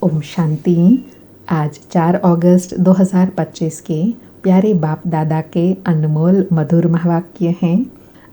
ओम शांति। आज 4 अगस्त 2025 के प्यारे बाप दादा के अनमोल मधुर महावाक्य हैं।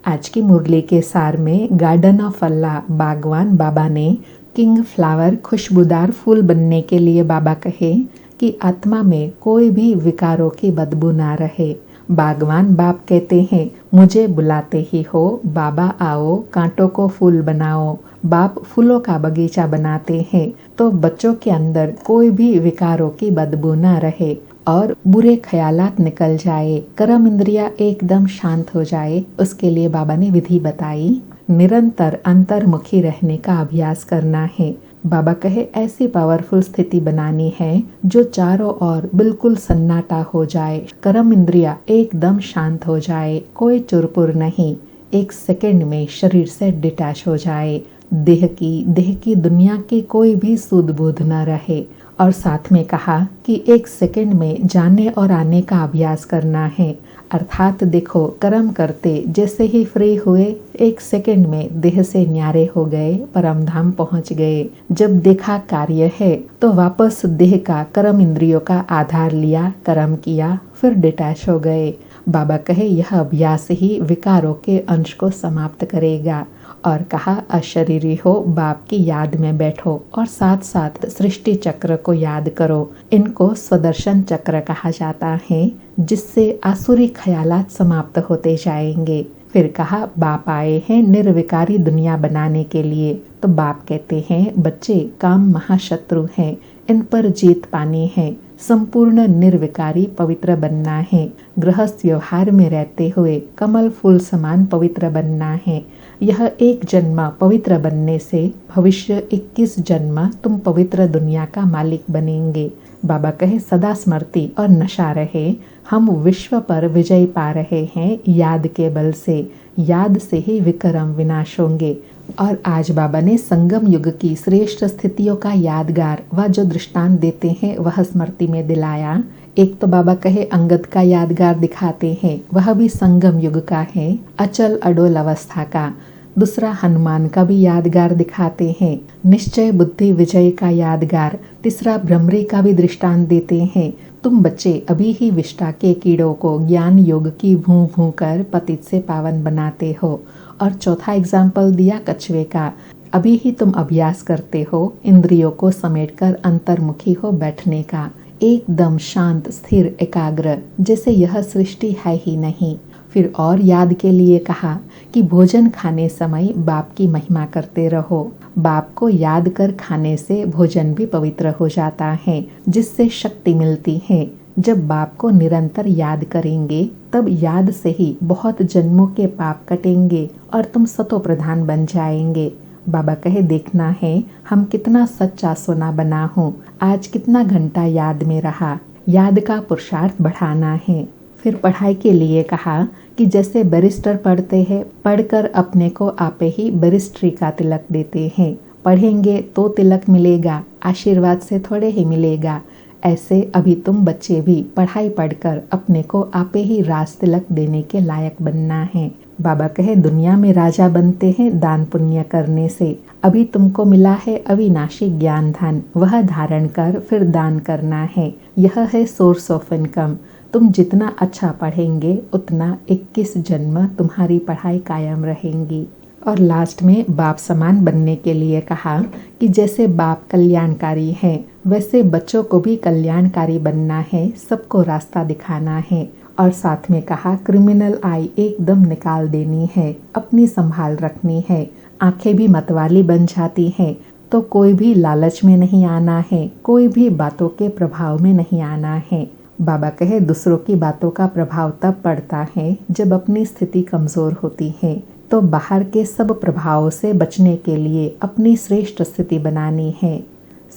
आज की मुरली के सार में गार्डन ऑफ अल्लाह बागवान बाबा ने किंग फ्लावर खुशबूदार फूल बनने के लिए बाबा कहे कि आत्मा में कोई भी विकारों की बदबू ना रहे। बागवान बाप कहते हैं, मुझे बुलाते ही हो, बाबा आओ कांटों को फूल बनाओ। बाप फूलों का बगीचा बनाते हैं तो बच्चों के अंदर कोई भी विकारों की बदबू ना रहे और बुरे ख्यालात निकल जाए, कर्म इंद्रिया एकदम शांत हो जाए। उसके लिए बाबा ने विधि बताई। निरंतर अंतर्मुखी रहने का अभ्यास करना है। बाबा कहे ऐसी पावरफुल स्थिति बनानी है जो चारों ओर बिल्कुल सन्नाटा हो जाए, कर्म इंद्रिया एकदम शांत हो जाए, कोई चुरपुर नहीं, 1 सेकंड में शरीर से डिटैच हो जाए, देह की दुनिया की कोई भी सूद बूद न रहे। और साथ में कहा कि 1 सेकंड में जाने और आने का अभ्यास करना है। अर्थात देखो, कर्म करते जैसे ही फ्री हुए 1 सेकंड में देह से न्यारे हो गए, परम धाम पहुंच गए। जब देखा कार्य है तो वापस देह का कर्म इंद्रियों का आधार लिया, कर्म किया, फिर डिटैच हो गए। बाबा कहे यह अभ्यास ही विकारों के अंश को समाप्त करेगा। और कहा अशरीरी हो, बाप की याद में बैठो और साथ साथ सृष्टि चक्र को याद करो। इनको स्वदर्शन चक्र कहा जाता है, जिससे आसुरी ख्यालात समाप्त होते जाएंगे। फिर कहा बाप आए हैं निर्विकारी दुनिया बनाने के लिए। तो बाप कहते हैं, बच्चे काम महाशत्रु हैं, इन पर जीत पानी है, संपूर्ण निर्विकारी पवित्र बनना है। गृहस्थ व्यवहार में रहते हुए कमल फूल समान पवित्र बनना है। यह 1 जन्म पवित्र बनने से भविष्य 21 जन्म तुम पवित्र दुनिया का मालिक बनेंगे। बाबा कहे सदा स्मृति और नशा रहे, हम विश्व पर विजय पा रहे हैं याद के बल से। याद से ही विक्रम विनाश होंगे। और आज बाबा ने संगम युग की श्रेष्ठ स्थितियों का यादगार व जो दृष्टांत देते हैं वह स्मृति में दिलाया। एक तो बाबा कहे अंगद का यादगार दिखाते हैं, वह भी संगम युग का है, अचल अडोल अवस्था का। दूसरा हनुमान का भी यादगार दिखाते हैं, निश्चय बुद्धि विजय का यादगार। तीसरा भ्रमरी का भी दृष्टांत देते हैं, तुम बच्चे अभी ही विष्टा के कीड़ों को ज्ञान योग की भूं भूं कर पतित से पावन बनाते हो। और चौथा एग्जाम्पल दिया कछुए का, अभी ही तुम अभ्यास करते हो इंद्रियों को समेटकर अंतर्मुखी हो बैठने का, एकदम शांत स्थिर एकाग्र, जैसे यह सृष्टि है ही नहीं। फिर और याद के लिए कहा कि भोजन खाने समय बाप की महिमा करते रहो। बाप को याद कर खाने से भोजन भी पवित्र हो जाता है, जिससे शक्ति मिलती है। जब बाप को निरंतर याद करेंगे तब याद से ही बहुत जन्मों के पाप कटेंगे और तुम सतो प्रधान बन जाएंगे। बाबा कहे देखना है हम कितना सच्चा सोना बना हूँ, आज कितना घंटा याद में रहा। याद का पुरुषार्थ बढ़ाना है। फिर पढ़ाई के लिए कहा कि जैसे बैरिस्टर पढ़ते हैं, पढ़कर अपने को आपे ही बैरिस्ट्री का तिलक देते हैं। पढ़ेंगे तो तिलक मिलेगा, आशीर्वाद से थोड़े ही मिलेगा। ऐसे अभी तुम बच्चे भी पढ़ाई पढ़कर अपने को आपे ही राज तिलक देने के लायक बनना है। बाबा कहे दुनिया में राजा बनते हैं दान पुण्य करने से। अभी तुमको मिला है अविनाशी ज्ञान धन, वह धारण कर फिर दान करना है। यह है सोर्स ऑफ इनकम। तुम जितना अच्छा पढ़ेंगे उतना 21 जन्म तुम्हारी पढ़ाई कायम रहेंगी। और लास्ट में बाप समान बनने के लिए कहा कि जैसे बाप कल्याणकारी है, वैसे बच्चों को भी कल्याणकारी बनना है, सबको रास्ता दिखाना है। और साथ में कहा क्रिमिनल आई एकदम निकाल देनी है, अपनी संभाल रखनी है। आंखें भी मतवाली बन जाती हैं, तो कोई भी लालच में नहीं आना है, कोई भी बातों के प्रभाव में नहीं आना है। बाबा कहे दूसरों की बातों का प्रभाव तब पड़ता है जब अपनी स्थिति कमजोर होती है। तो बाहर के सब प्रभावों से बचने के लिए अपनी श्रेष्ठ स्थिति बनानी है।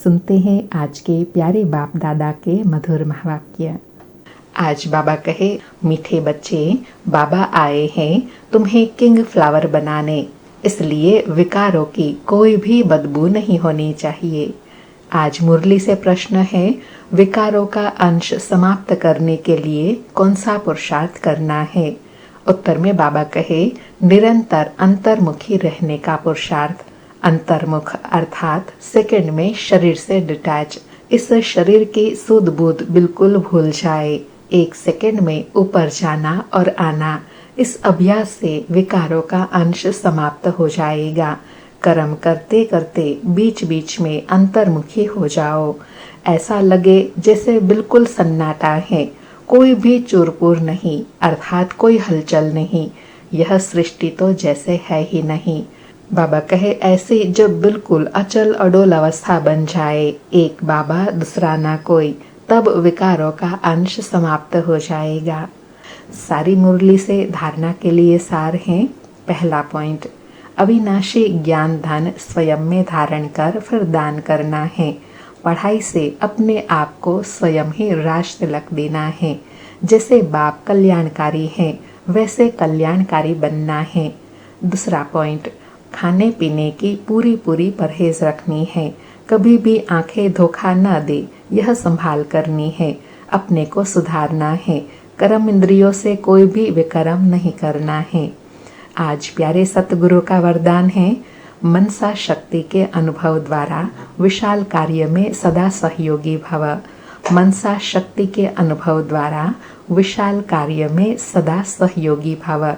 सुनते हैं आज के प्यारे बाप दादा के मधुर महावाक्य। आज बाबा कहे मीठे बच्चे, बाबा आए हैं तुम्हें किंग फ्लावर बनाने, इसलिए विकारों की कोई भी बदबू नहीं होनी चाहिए। आज मुरली से प्रश्न है, विकारों का अंश समाप्त करने के लिए कौन सा पुरुषार्थ करना है। उत्तर में बाबा कहे निरंतर अंतर्मुखी रहने का पुरुषार्थ। अंतर्मुख अर्थात सेकंड में शरीर से डिटैच, इस शरीर की सूध बूध बिल्कुल भूल जाए। एक सेकंड में ऊपर जाना और आना, इस अभ्यास से विकारों का अंश समाप्त हो जाएगा। कर्म करते करते बीच बीच में अंतर्मुखी हो जाओ। ऐसा लगे जैसे बिल्कुल सन्नाटा है, कोई भी चूरपुर नहीं अर्थात कोई हलचल नहीं। यह सृष्टि तो जैसे है ही नहीं। बाबा कहे ऐसी जब बिल्कुल अचल अडोल अवस्था बन जाए, एक बाबा दूसरा ना कोई, तब विकारों का अंश समाप्त हो जाएगा। सारी मुरली से धारणा के लिए सार है। पहला पॉइंट, अविनाशी ज्ञान धन स्वयं में धारण कर फिर दान करना है। पढ़ाई से अपने आप को स्वयं ही राज तिलक देना है। जैसे बाप कल्याणकारी है वैसे कल्याणकारी बनना है। दूसरा पॉइंट, खाने पीने की पूरी पूरी परहेज रखनी है। कभी भी आंखें धोखा न दे, यह संभाल करनी है। अपने को सुधारना है। कर्म इंद्रियों से कोई भी विकर्म नहीं करना है। आज प्यारे सतगुरु का वरदान है, मनसा शक्ति के अनुभव द्वारा विशाल कार्य में सदा सहयोगी भव। मनसा शक्ति के अनुभव द्वारा विशाल कार्य में सदा सहयोगी भव।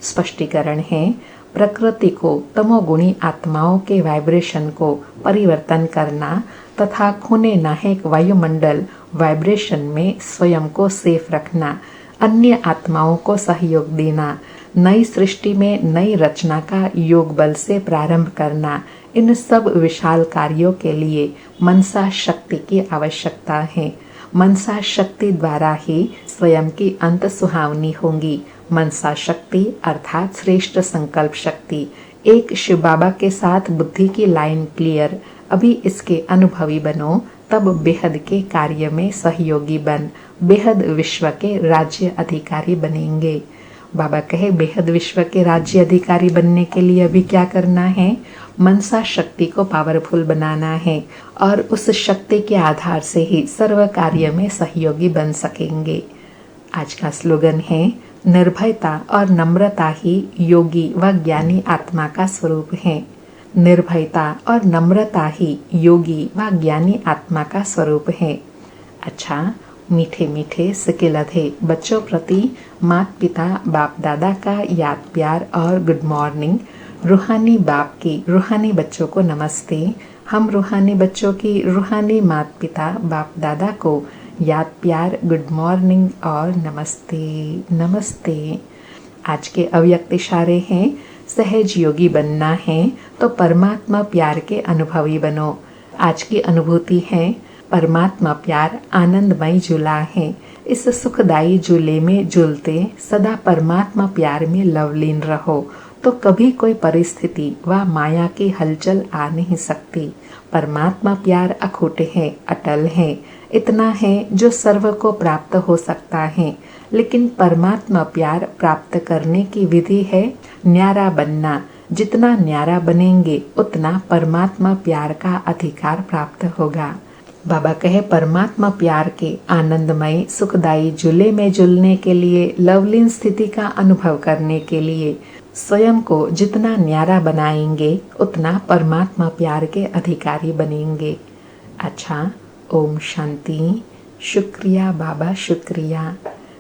स्पष्टीकरण है, प्रकृति को तमोगुणी आत्माओं के वाइब्रेशन को परिवर्तन करना तथा खूने नाहक वायुमंडल वाइब्रेशन में स्वयं को सेफ रखना, अन्य आत्माओं को सहयोग देना, नई सृष्टि में नई रचना का योग बल से प्रारंभ करना, इन सब विशाल कार्यों के लिए मनसा शक्ति की आवश्यकता है। मनसा शक्ति द्वारा ही स्वयं की अंत सुहावनी होंगी। मनसा शक्ति अर्थात श्रेष्ठ संकल्प शक्ति। एक शिव बाबा के साथ बुद्धि की लाइन क्लियर। अभी इसके अनुभवी बनो, तब बेहद के कार्य में सहयोगी बन बेहद विश्व के राज्य अधिकारी बनेंगे। बाबा कहे बेहद विश्व के राज्य अधिकारी बनने के लिए अभी क्या करना है? मनसा शक्ति को पावरफुल बनाना है और उस शक्ति के आधार से ही सर्व कार्य में सहयोगी बन सकेंगे। आज का स्लोगन है, निर्भयता और नम्रता ही योगी व ज्ञानी आत्मा का स्वरूप है। निर्भयता और नम्रता ही योगी व ज्ञानी आत्मा का स्वरूप है। अच्छा, मीठे मीठे सिकिलधे बच्चों प्रति माता पिता बाप दादा का याद प्यार और गुड मॉर्निंग। रूहानी बाप की रूहानी बच्चों को नमस्ते। हम रूहानी बच्चों की रूहानी माता पिता बाप दादा को याद प्यार गुड मॉर्निंग और नमस्ते नमस्ते। आज के अव्यक्त इशारे हैं, सहज योगी बनना है तो परमात्मा प्यार के अनुभवी बनो। आज की अनुभूति है, परमात्मा प्यार आनंदमय झूला है। इस सुखदायी झूले में झूलते सदा परमात्मा प्यार में लवलीन रहो तो कभी कोई परिस्थिति व माया की हलचल आ नहीं सकती। परमात्मा प्यार अखूट है, अटल है। इतना है जो सर्व को प्राप्त हो सकता है, लेकिन परमात्मा प्यार प्राप्त करने की विधि है न्यारा बनना। जितना न्यारा बनेंगे उतना परमात्मा प्यार का अधिकार प्राप्त होगा। बाबा कहे परमात्मा प्यार के आनंदमय सुखदायी झूले में झूलने के लिए, लवलीन स्थिति का अनुभव करने के लिए स्वयं को जितना न्यारा बनाएंगे उतना परमात्मा प्यार के अधिकारी बनेंगे। अच्छा, ओम शांति। शुक्रिया बाबा, शुक्रिया।